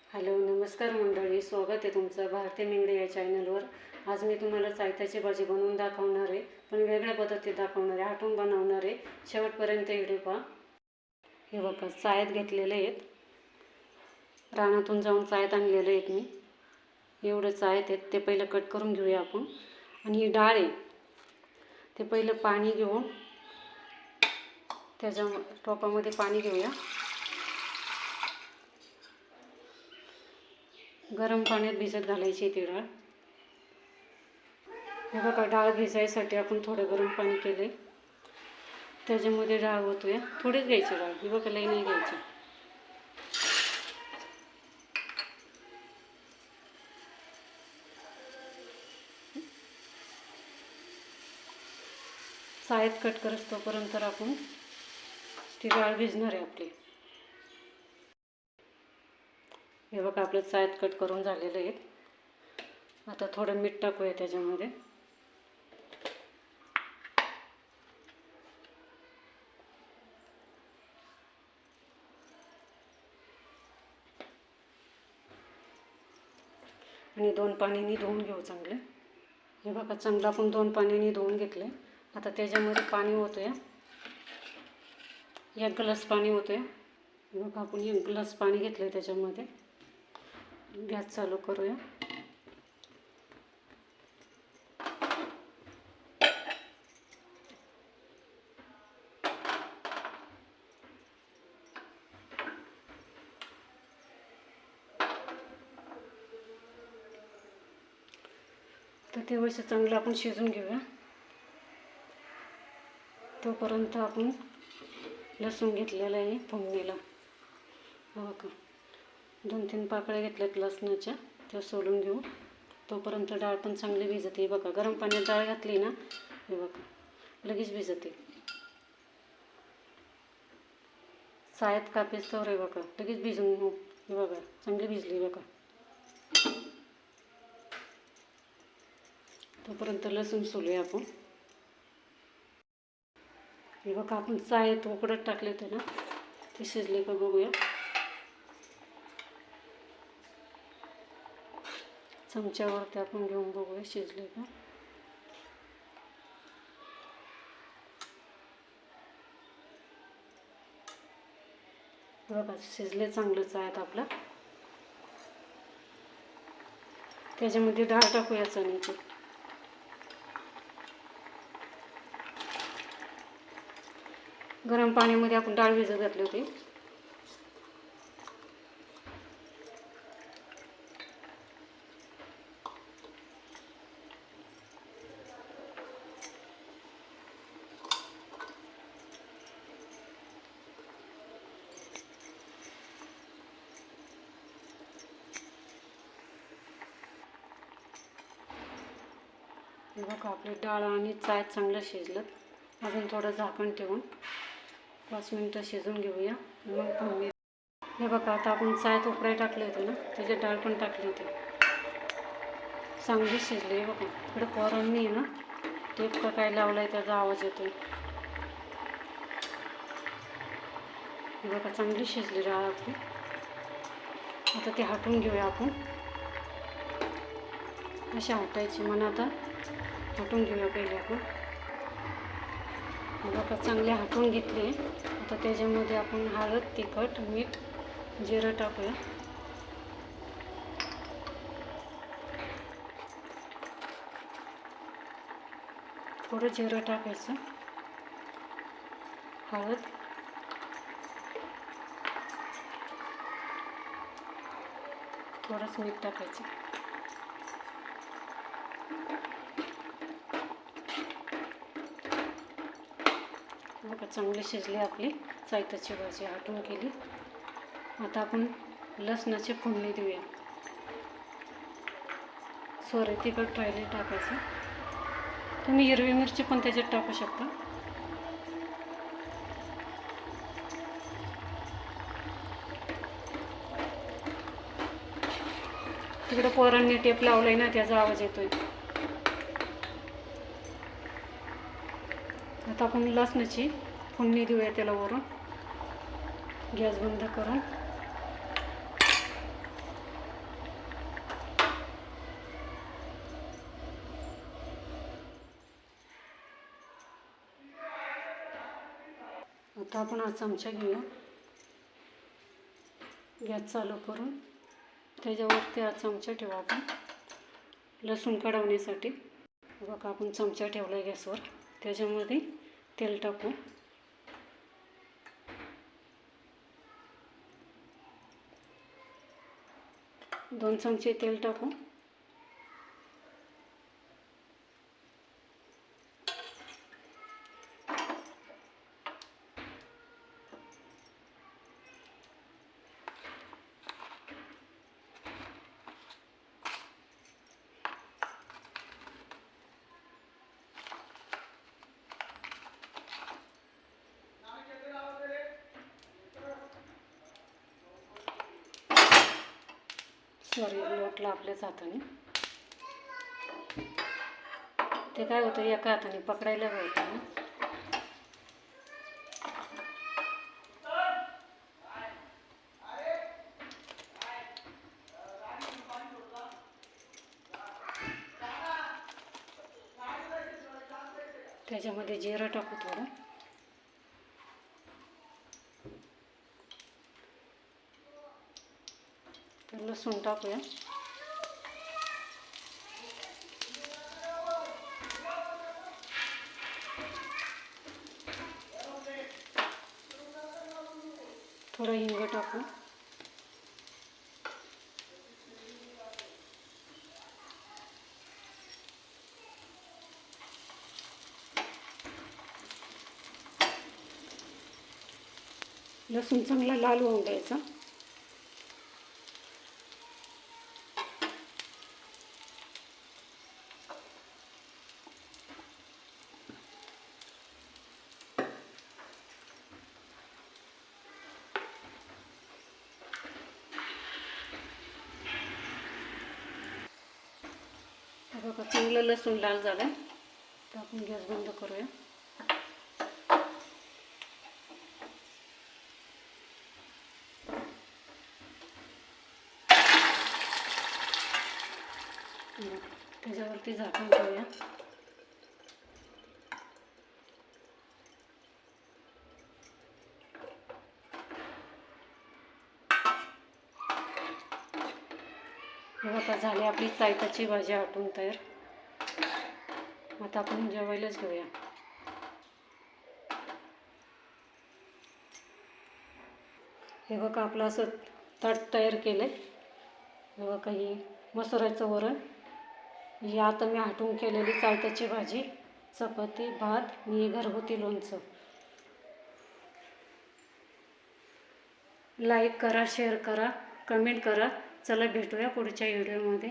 Hello नमस्कार मंडळी, स्वागत आहे तुमचं भारती मेंगडे या चॅनलवर। आज मी तुम्हाला चायताची भाजी बनवून दाखवणार आहे, पण वेगळ्या पद्धतीत दाखवणार आहे, हटून बनवणार आहे। शेवटपर्यंत व्हिडिओ पहा। हे बघा, चायत घेतलेले आहेत, रानातून जाऊन चायत आणलेले आहेत मी। एवढे चायत आहेत, ते पहिलं कट करून घेऊया आपण। आणि ही डाळ आहे, ते पहिलं पाणी घेऊन त्याच्या टोपामध्ये पाणी घेऊया। गरम पाण्यात भिजत घालायची ती डाळ। हे बघा, डाळ भिजायसाठी आपण थोडं गरम पाणी केले, त्याच्यामध्ये डाळ ओतूया। थोडीच घ्यायची डाळ, हे बघा, लई नाही घ्यायची। चायत कट करत तोपर्यंत आपण ती डाळ भिजणार आहे आपली। हे बघा, आपलं चायत कट करून झालेलं आहे। आता थोडं मीठ टाकूया त्याच्यामध्ये। आणि 2 पाण्याने धुवून घेऊ चांगले। हे बघा, चांगलं आपण 2 पाण्याने धुवून घेतले। आता त्याच्यामध्ये पाणी ओतूया, 1 ग्लास पाणी ओतूया। हे बघा, आपण 1 ग्लास पाणी घेतलं त्याच्यामध्ये। गॅस चालू करूया। तर ते वैसे चांगलं आपण शिजून घेऊया। तोपर्यंत आपण लसूण घेतलेला आहे फोडणीला। बघा, 2-3 पाकळ्या घेतल्यात लसणाच्या, त्या सोलून घेऊ। तोपर्यंत डाळ पण चांगली भिजते। बघा, गरम पाण्यात डाळ घातली ना, हे बघा, लगेच भिजते। चायत कापेस तर, हे बघा, लगेच भिजून, हे बघा, चांगली भिजली। बघा, तोपर्यंत लसूण सोलूया आपण। हे बघा, आपण चायत उकडत टाकले होते ना, ते शिजले का बघूया। चमच्यावरती आपण घेऊन बघूया शिजले का। बघा, शिजले चांगलं चायत आपलं। त्याच्यामध्ये डाळ टाकूया चण्याची। गरम पाण्यामध्ये आपण डाळ भिजत घातली होती। हे बघा, आपली डाळ आणि चाय चांगलं शिजलं। अजून थोडं झाकण ठेवून 5 मिनिटं शिजून घेऊया, मग फोडणी। हे बघा, आता आपण चायत उकळी टाकले होते ना, त्याच्यात डाळ पण टाकली होती, चांगली शिजली। बघा, इकडे पोरांनी ना टेप का काय लावलाय, त्याचा आवाज येतोय। हे बघा, चांगली शिजली डाळ आपली। आता ते हटवून घेऊया आपण। अशी हटायची, म्हणून आता हटवून घेऊया पहिले आपण। बघा, चांगले हटवून घेतले। आता त्याच्यामध्ये आपण हळद, तिखट, मीठ, जिरं टाकूया। थोडं जिरं टाकायचं, हळद, थोडंच मीठ टाकायचं। बघा, चांगली शिजली आपली चायताची भाजी, हटवून केली। आता आपण लसणाची फोडणी देऊया। सॉरी, तिखट राहिले टाकायचं। तुम्ही हिरवी मिरची पण त्याच्यात टाकू शकता। तिकडे पोरांनी टेप लावलाय ना, त्याचा आवाज येतोय। आता आपण लसणाची फोडणी देऊया त्याला वरून। गॅस बंद करून आता आपण हा चमचा घेऊया, गॅस चालू करून त्याच्यावरती हा चमचा ठेवू आपण लसूण काढवण्यासाठी. बघा आपण चमचा ठेवला आहे गॅसवर, त्याच्यामध्ये तेल टाकू. 2 चमचे तेल टाकू. सॉरी, लोटला आपल्याच हाताने. ते काय होतं, एका हाताने पकडायला होतं ना. त्याच्यामध्ये जिरं टाकू थोडं. तर लसूण टाकूया. थोडं हिंग टाकू. लसूण चांगला लाल होऊन द्यायचा. बघा चांगलं लसूण लाल झालं, तर आपण गॅस बंद करूया. त्याच्यावरती झाकण ठेवूया. हे बघा झाली आपली चायताची भाजी आटून तयार. आता आपण जेवायलाच घेऊया. हे बघा आपलं असं ताट तयार केलं आहे. हे बघा ही मसुराचं वरण, ही आता मी आटून केलेली चायताची भाजी, चपाती, भात आणि घरगुती लोणचं. लाईक करा, शेअर करा, कमेंट करा. चला भेटूया पुढच्या व्हिडिओमध्ये.